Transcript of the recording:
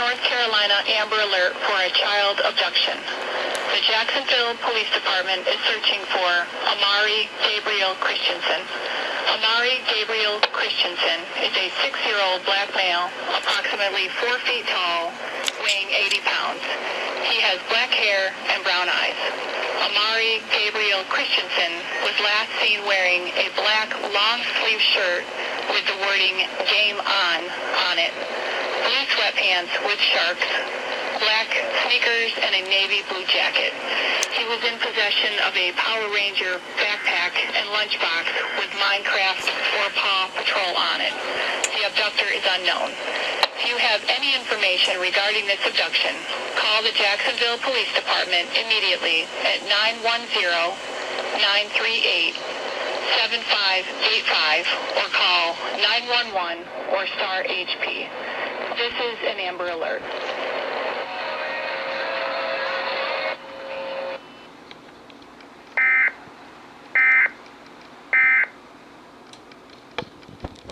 North Carolina Amber Alert for a child abduction. The Jacksonville Police Department is searching for Amari Gabriel Christensen. Amari Gabriel Christensen is a 6-year-old black male, approximately 4 feet tall, weighing 80 pounds. He has black hair and brown eyes. Amari Gabriel Christensen was last seen wearing a black long-sleeve shirt with the wording "Game On it, blue sweatpants with sharks, black sneakers, and a navy blue jacket. He was in possession of a Power Ranger backpack and lunchbox with Minecraft or Paw Patrol on it. The abductor is unknown. If you have any information regarding this abduction, call the Jacksonville Police Department immediately at 910-938-7585 or call 911 or star HP. This is an Amber Alert.